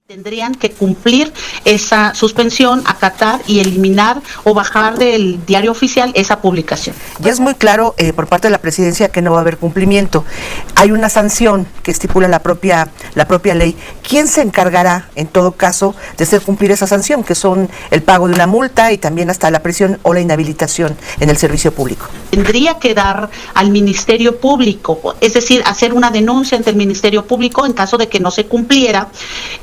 Tendrían que cumplir esa suspensión, acatar y eliminar o bajar del diario oficial esa publicación. Ya es muy claro por parte de la presidencia que no va a haber cumplimiento. Hay una sanción que estipula la propia ley. ¿Quién se encargará, en todo caso, de hacer cumplir esa sanción, que son el pago de una multa y también hasta la prisión o la inhabilitación en el servicio público? Tendría que dar al Ministerio Público, es decir, hacer una denuncia ante el Ministerio Público en caso de que no se cumpliera,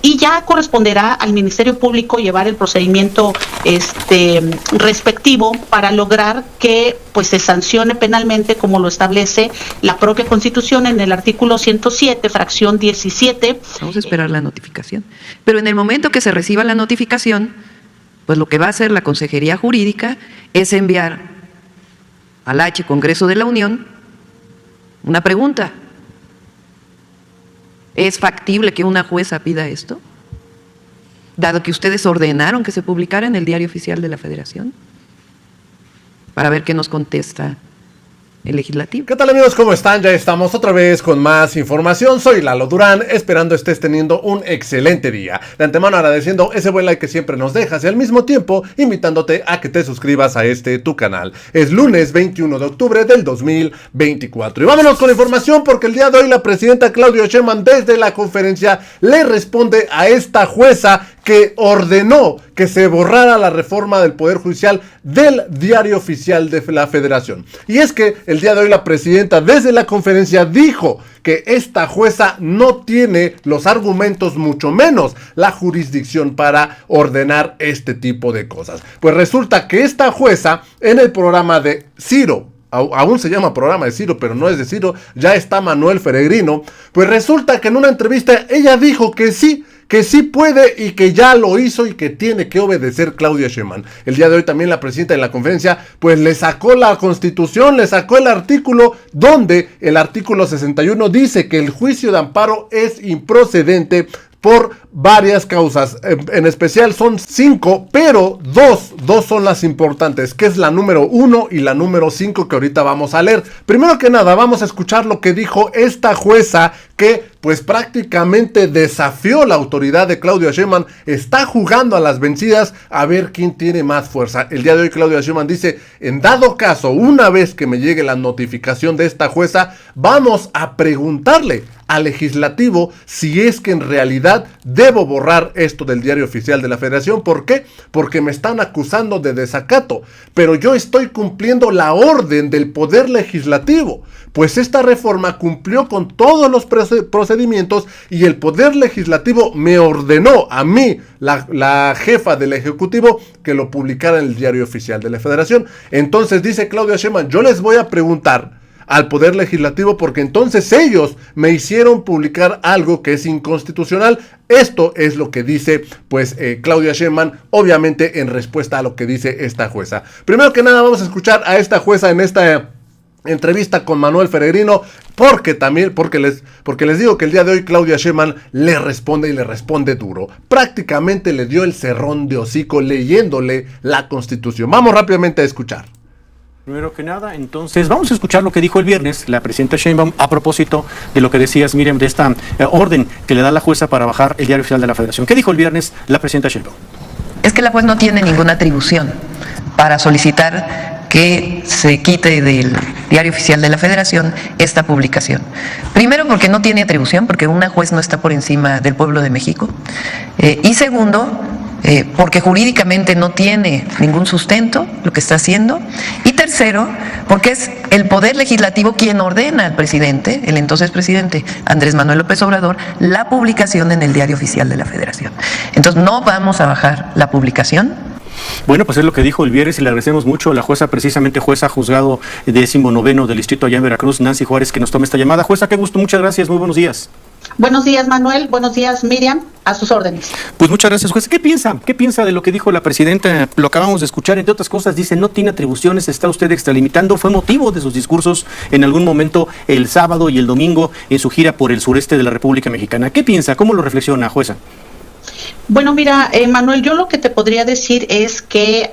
y ya corresponderá al Ministerio Público llevar el procedimiento respectivo para lograr que pues se sancione penalmente, como lo establece la propia Constitución en el artículo 107, fracción 17. Vamos a esperar la notificación. Pero en el momento que se reciba la notificación, pues lo que va a hacer la Consejería Jurídica es enviar al Congreso de la Unión una pregunta. ¿Es factible que una jueza pida esto? Dado que ustedes ordenaron que se publicara en el Diario Oficial de la Federación, para ver qué nos contesta el legislativo. ¿Qué tal, amigos? ¿Cómo están? Ya estamos otra vez con más información. Soy Lalo Durán, esperando estés teniendo un excelente día. De antemano agradeciendo ese buen like que siempre nos dejas y al mismo tiempo invitándote a que te suscribas a tu canal. Es lunes 21 de octubre del 2024. Y vámonos con la información, porque el día de hoy la presidenta Claudia Sheinbaum desde la conferencia le responde a esta jueza que ordenó que se borrara la reforma del Poder Judicial del Diario Oficial de la Federación. Y es que el día de hoy la presidenta desde la conferencia dijo que esta jueza no tiene los argumentos, mucho menos la jurisdicción para ordenar este tipo de cosas. Pues resulta que esta jueza en el programa de Ciro, aún se llama programa de Ciro, pero no es de Ciro, ya está Manuel Peregrino, pues resulta que en una entrevista ella dijo que sí puede y que ya lo hizo y que tiene que obedecer Claudia Sheinbaum. El día de hoy también la presidenta en la conferencia pues le sacó la Constitución, le sacó el artículo donde el artículo 61 dice que el juicio de amparo es improcedente por varias causas, en especial son 5, pero dos son las importantes, que es la número 1 y la número 5 que ahorita vamos a leer. Primero que nada vamos a escuchar lo que dijo esta jueza que pues prácticamente desafió la autoridad de Claudia Sheinbaum, está jugando a las vencidas a ver quién tiene más fuerza. El día de hoy Claudia Sheinbaum dice, en dado caso, una vez que me llegue la notificación de esta jueza, vamos a preguntarle al legislativo si es que en realidad debo borrar esto del Diario Oficial de la Federación. ¿Por qué? Porque me están acusando de desacato, pero yo estoy cumpliendo la orden del Poder Legislativo, pues esta reforma cumplió con todos los procedimientos y el Poder Legislativo me ordenó a mí, la jefa del Ejecutivo, que lo publicara en el Diario Oficial de la Federación. Entonces dice Claudia Sheinbaum, yo les voy a preguntar al Poder Legislativo porque entonces ellos me hicieron publicar algo que es inconstitucional. Esto es lo que dice pues Claudia Sheinbaum, obviamente en respuesta a lo que dice esta jueza. Primero que nada vamos a escuchar a esta jueza en esta entrevista con Manuel Peregrino, porque les digo que el día de hoy Claudia Sheinbaum le responde y le responde duro. Prácticamente le dio el cerrón de hocico leyéndole la Constitución. Vamos rápidamente a escuchar. Primero que nada, entonces, vamos a escuchar lo que dijo el viernes la presidenta Sheinbaum a propósito de lo que decías, Miriam, de esta orden que le da la jueza para bajar el Diario Oficial de la Federación. ¿Qué dijo el viernes la presidenta Sheinbaum? Es que la juez no tiene ninguna atribución para solicitar que se quite del Diario Oficial de la Federación esta publicación. Primero, porque no tiene atribución, porque una juez no está por encima del pueblo de México. Y segundo, porque jurídicamente no tiene ningún sustento lo que está haciendo. Y tercero, porque es el Poder Legislativo quien ordena al presidente, el entonces presidente Andrés Manuel López Obrador, la publicación en el Diario Oficial de la Federación. Entonces no vamos a bajar la publicación. Bueno, pues es lo que dijo el viernes y le agradecemos mucho a la jueza, precisamente jueza juzgado 19º del distrito allá en Veracruz, Nancy Juárez, que nos tome esta llamada. Jueza, qué gusto, muchas gracias, muy buenos días. Buenos días, Manuel. Buenos días, Miriam. A sus órdenes. Pues muchas gracias, juez. ¿Qué piensa? ¿Qué piensa de lo que dijo la presidenta? Lo acabamos de escuchar, entre otras cosas, dice, no tiene atribuciones, está usted extralimitando. Fue motivo de sus discursos en algún momento el sábado y el domingo en su gira por el sureste de la República Mexicana. ¿Qué piensa? ¿Cómo lo reflexiona, jueza? Bueno, mira, Manuel, yo lo que te podría decir es que,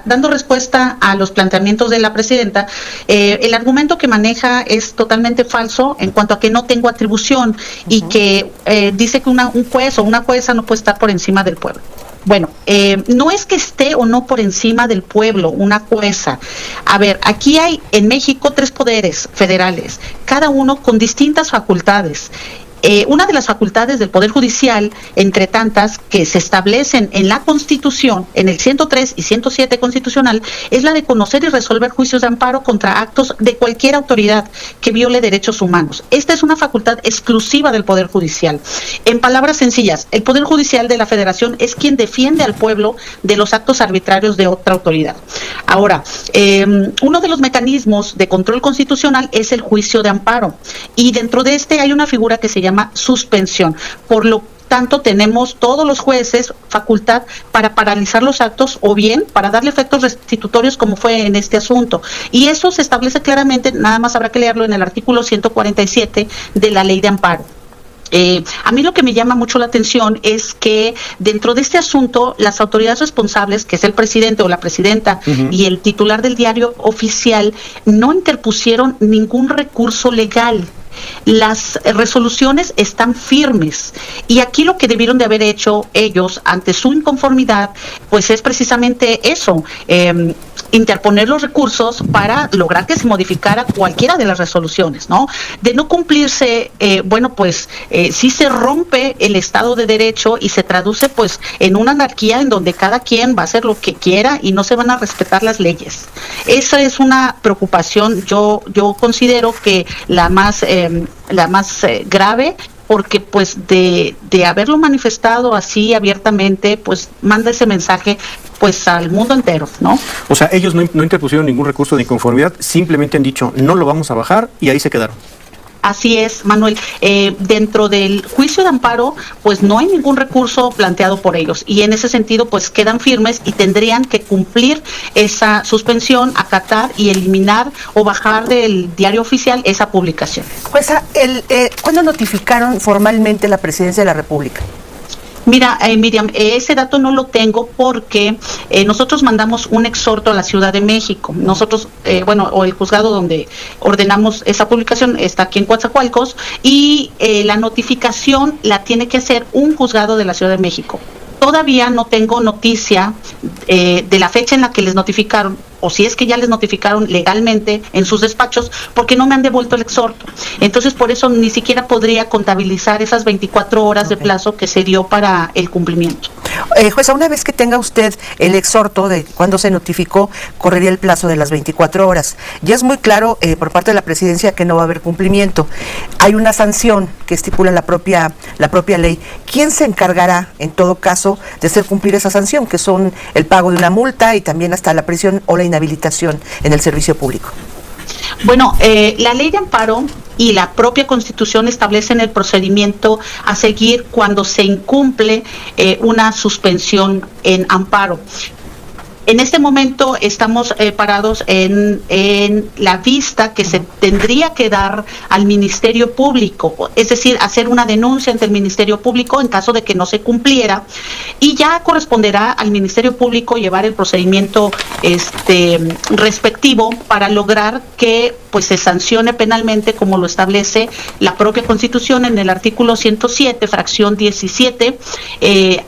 dando respuesta a los planteamientos de la presidenta, el argumento que maneja es totalmente falso en cuanto a que no tengo atribución y que dice que un juez o una jueza no puede estar por encima del pueblo. Bueno, no es que esté o no por encima del pueblo una jueza. A ver, aquí hay en México 3 poderes federales, cada uno con distintas facultades. Una de las facultades del Poder Judicial, entre tantas que se establecen en la Constitución, en el 103 y 107 constitucional, es la de conocer y resolver juicios de amparo contra actos de cualquier autoridad que viole derechos humanos. Esta es una facultad exclusiva del Poder Judicial. En palabras sencillas, el Poder Judicial de la Federación es quien defiende al pueblo de los actos arbitrarios de otra autoridad. Ahora, uno de los mecanismos de control constitucional es el juicio de amparo, y dentro de este hay una figura que se llama suspensión. Por lo tanto, tenemos todos los jueces facultad para paralizar los actos o bien para darle efectos restitutorios, como fue en este asunto. Y eso se establece claramente, nada más habrá que leerlo, en el artículo 147 de la Ley de Amparo. A mí lo que me llama mucho la atención es que dentro de este asunto las autoridades responsables, que es el presidente o la presidenta y el titular del diario oficial, no interpusieron ningún recurso legal. Las resoluciones están firmes y aquí lo que debieron de haber hecho ellos ante su inconformidad pues es precisamente eso, interponer los recursos para lograr que se modificara cualquiera de las resoluciones, ¿no? De no cumplirse, sí se rompe el Estado de Derecho y se traduce pues en una anarquía en donde cada quien va a hacer lo que quiera y no se van a respetar las leyes. Esa es una preocupación, yo considero que la más grave, porque pues de haberlo manifestado así abiertamente, pues manda ese mensaje pues al mundo entero, ¿no? O sea, ellos no interpusieron ningún recurso de inconformidad, simplemente han dicho no lo vamos a bajar y ahí se quedaron. Así es, Manuel. Dentro del juicio de amparo, pues no hay ningún recurso planteado por ellos y en ese sentido, pues quedan firmes y tendrían que cumplir esa suspensión, acatar y eliminar o bajar del diario oficial esa publicación. Jueza, ¿cuándo notificaron formalmente la Presidencia de la República? Mira, Miriam, ese dato no lo tengo porque nosotros mandamos un exhorto a la Ciudad de México. Nosotros, o el juzgado donde ordenamos esa publicación está aquí en Coatzacoalcos y la notificación la tiene que hacer un juzgado de la Ciudad de México. Todavía no tengo noticia de la fecha en la que les notificaron, o si es que ya les notificaron legalmente en sus despachos, porque no me han devuelto el exhorto. Entonces, por eso ni siquiera podría contabilizar esas 24 horas de plazo que se dio para el cumplimiento. Jueza, una vez que tenga usted el exhorto de cuándo se notificó, correría el plazo de las 24 horas. Ya es muy claro por parte de la Presidencia que no va a haber cumplimiento. Hay una sanción que estipula la propia ley. ¿Quién se encargará, en todo caso, de hacer cumplir esa sanción, que son el pago de una multa y también hasta la prisión o la inhabilitación en el servicio público? Bueno, la Ley de Amparo y la propia Constitución establecen el procedimiento a seguir cuando se incumple una suspensión en amparo. En este momento estamos parados en la vista que se tendría que dar al Ministerio Público, es decir, hacer una denuncia ante el Ministerio Público en caso de que no se cumpliera, y ya corresponderá al Ministerio Público llevar el procedimiento respectivo para lograr que pues se sancione penalmente, como lo establece la propia Constitución en el artículo 107, fracción 17,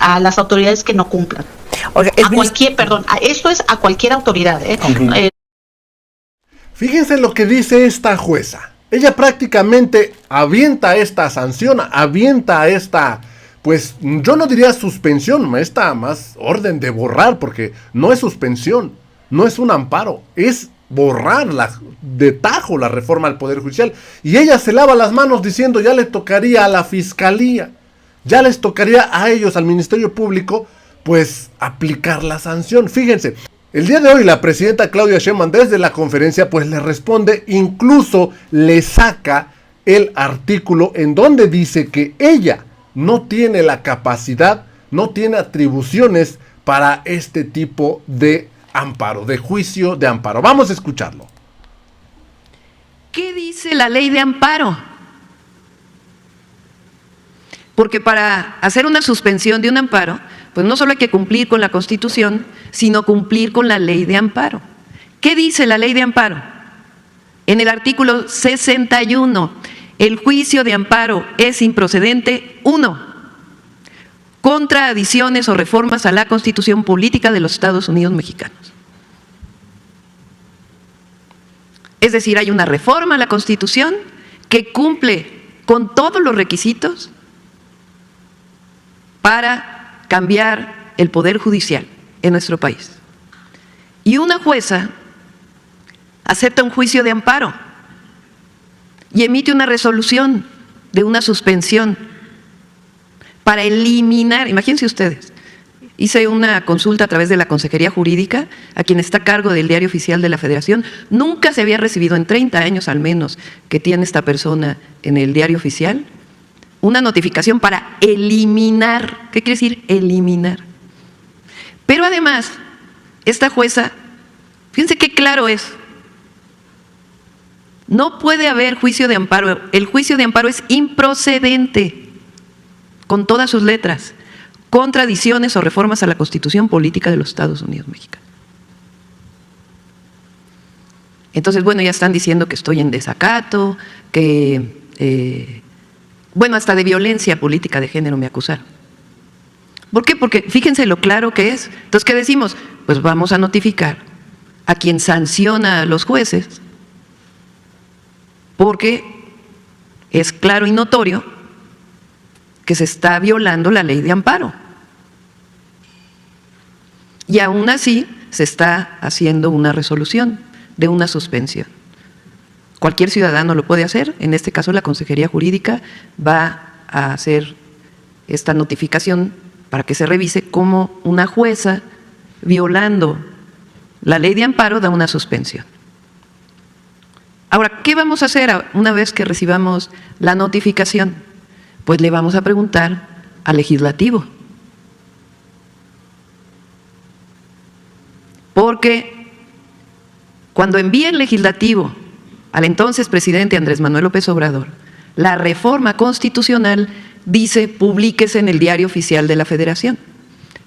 a las autoridades que no cumplan. Oiga, esto es a cualquier autoridad. Fíjense lo que dice esta jueza. Ella prácticamente avienta esta sanción, avienta esta, pues yo no diría suspensión, esta más orden de borrar, porque no es suspensión, no es un amparo, es borrar de tajo la reforma al Poder Judicial. Y ella se lava las manos diciendo ya le tocaría a la Fiscalía, ya les tocaría a ellos, al Ministerio Público, pues aplicar la sanción. Fíjense, el día de hoy la presidenta Claudia Sheinbaum desde la conferencia pues le responde, incluso le saca el artículo en donde dice que ella no tiene la capacidad, no tiene atribuciones para este tipo de amparo, de juicio de amparo. Vamos a escucharlo. ¿Qué dice la ley de amparo? Porque para hacer una suspensión de un amparo pues no solo hay que cumplir con la Constitución, sino cumplir con la ley de amparo. ¿Qué dice la ley de amparo? En el artículo 61, el juicio de amparo es improcedente, 1, contra adiciones o reformas a la Constitución Política de los Estados Unidos Mexicanos. Es decir, hay una reforma a la Constitución que cumple con todos los requisitos para cambiar el poder judicial en nuestro país. Y una jueza acepta un juicio de amparo y emite una resolución de una suspensión para eliminar, imagínense ustedes, hice una consulta a través de la Consejería Jurídica, a quien está a cargo del Diario Oficial de la Federación. Nunca se había recibido, en 30 años al menos que tiene esta persona en el Diario Oficial, una notificación para eliminar. ¿Qué quiere decir eliminar? Pero además, esta jueza, fíjense qué claro es, no puede haber juicio de amparo. El juicio de amparo es improcedente, con todas sus letras, contra adiciones o reformas a la Constitución Política de los Estados Unidos Mexicanos. Entonces, bueno, ya están diciendo que estoy en desacato, que, bueno, hasta de violencia política de género me acusaron. ¿Por qué? Porque fíjense lo claro que es. Entonces, ¿qué decimos? Pues vamos a notificar a quien sanciona a los jueces, porque es claro y notorio que se está violando la ley de amparo. Y aún así se está haciendo una resolución de una suspensión. Cualquier ciudadano lo puede hacer, en este caso la Consejería Jurídica va a hacer esta notificación para que se revise cómo una jueza, violando la ley de amparo, da una suspensión. Ahora, ¿qué vamos a hacer una vez que recibamos la notificación? Pues le vamos a preguntar al legislativo. Porque cuando envíe el legislativo al entonces presidente Andrés Manuel López Obrador la reforma constitucional, dice publíquese en el Diario Oficial de la Federación.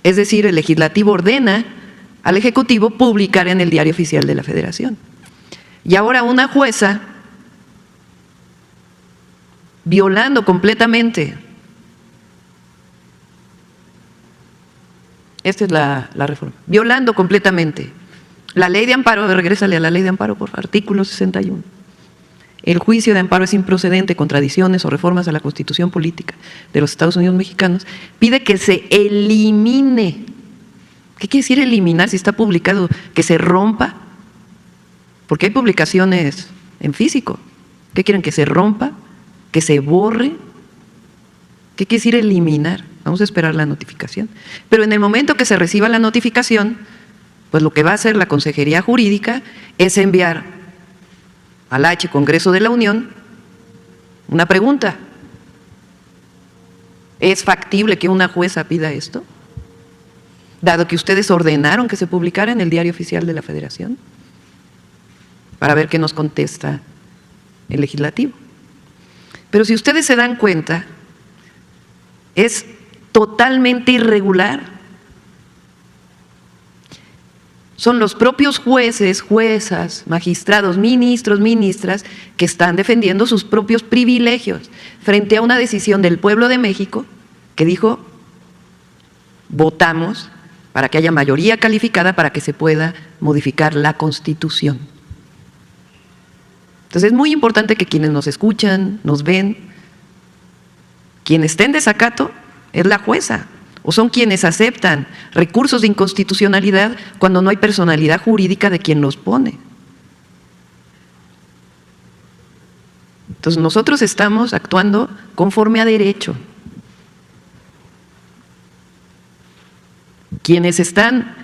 Es decir, el legislativo ordena al Ejecutivo publicar en el Diario Oficial de la Federación. Y ahora una jueza, violando completamente, esta es la reforma, violando completamente la ley de amparo, regrésale a la ley de amparo por artículo 61. El juicio de amparo es improcedente, contradicciones o reformas a la Constitución Política de los Estados Unidos Mexicanos, pide que se elimine. ¿Qué quiere decir eliminar si está publicado? Que se rompa, porque hay publicaciones en físico. ¿Qué quieren? Que se rompa, que se borre. ¿Qué quiere decir eliminar? Vamos a esperar la notificación. Pero en el momento que se reciba la notificación, pues lo que va a hacer la Consejería Jurídica es enviar al Congreso de la Unión una pregunta. ¿Es factible que una jueza pida esto? Dado que ustedes ordenaron que se publicara en el Diario Oficial de la Federación, para ver qué nos contesta el legislativo. Pero si ustedes se dan cuenta, es totalmente irregular. Son los propios jueces, juezas, magistrados, ministros, ministras, que están defendiendo sus propios privilegios frente a una decisión del pueblo de México que dijo, votamos para que haya mayoría calificada para que se pueda modificar la Constitución. Entonces es muy importante que quienes nos escuchan, nos ven, quien esté en desacato es la jueza, o son quienes aceptan recursos de inconstitucionalidad cuando no hay personalidad jurídica de quien los pone. Entonces nosotros estamos actuando conforme a derecho. Quienes están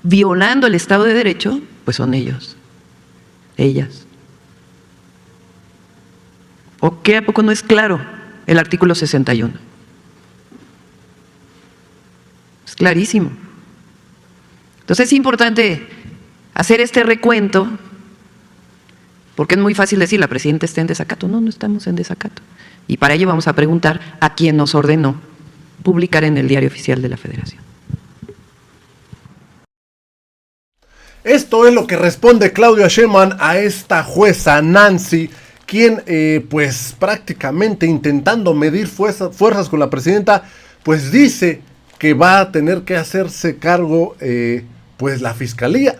violando el Estado de Derecho, pues son ellos, ellas. ¿O qué a poco no es claro el artículo 61? Es clarísimo. Entonces es importante hacer este recuento, porque es muy fácil decir, la presidenta está en desacato. No, no estamos en desacato. Y para ello vamos a preguntar a quién nos ordenó publicar en el Diario Oficial de la Federación. Esto es lo que responde Claudia Sheinbaum a esta jueza Nancy, quien pues prácticamente intentando medir fuerzas con la presidenta, pues dice que va a tener que hacerse cargo pues la fiscalía,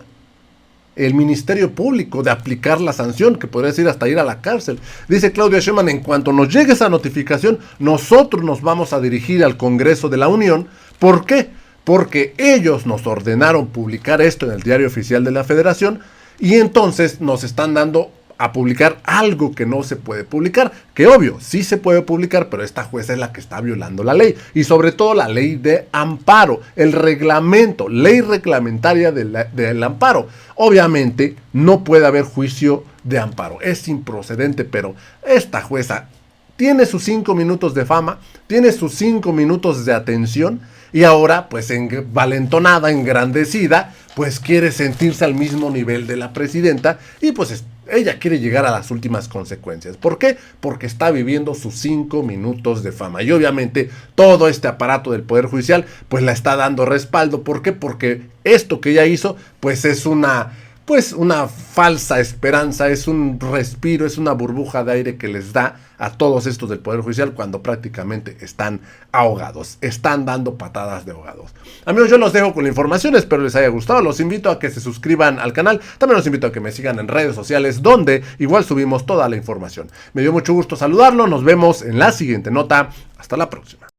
el Ministerio Público, de aplicar la sanción, que podría decir hasta ir a la cárcel. Dice Claudia Sheinbaum: en cuanto nos llegue esa notificación, nosotros nos vamos a dirigir al Congreso de la Unión. ¿Por qué? Porque ellos nos ordenaron publicar esto en el Diario Oficial de la Federación y entonces nos están dando a publicar algo que no se puede publicar, que obvio, sí se puede publicar, pero esta jueza es la que está violando la ley, y sobre todo la ley de amparo, el reglamento, ley reglamentaria del amparo. Obviamente no puede haber juicio de amparo, es improcedente, pero esta jueza tiene sus 5 minutos de fama, tiene sus 5 minutos de atención, y ahora, pues envalentonada, engrandecida, pues quiere sentirse al mismo nivel de la presidenta, y pues ella quiere llegar a las últimas consecuencias. ¿Por qué? Porque está viviendo sus 5 minutos de fama. Y obviamente todo este aparato del Poder Judicial pues la está dando respaldo. ¿Por qué? Porque esto que ella hizo pues es una falsa esperanza, es un respiro, es una burbuja de aire que les da a todos estos del Poder Judicial cuando prácticamente están ahogados, están dando patadas de ahogados. Amigos, yo los dejo con la información, espero les haya gustado, los invito a que se suscriban al canal, también los invito a que me sigan en redes sociales donde igual subimos toda la información. Me dio mucho gusto saludarlo, nos vemos en la siguiente nota, hasta la próxima.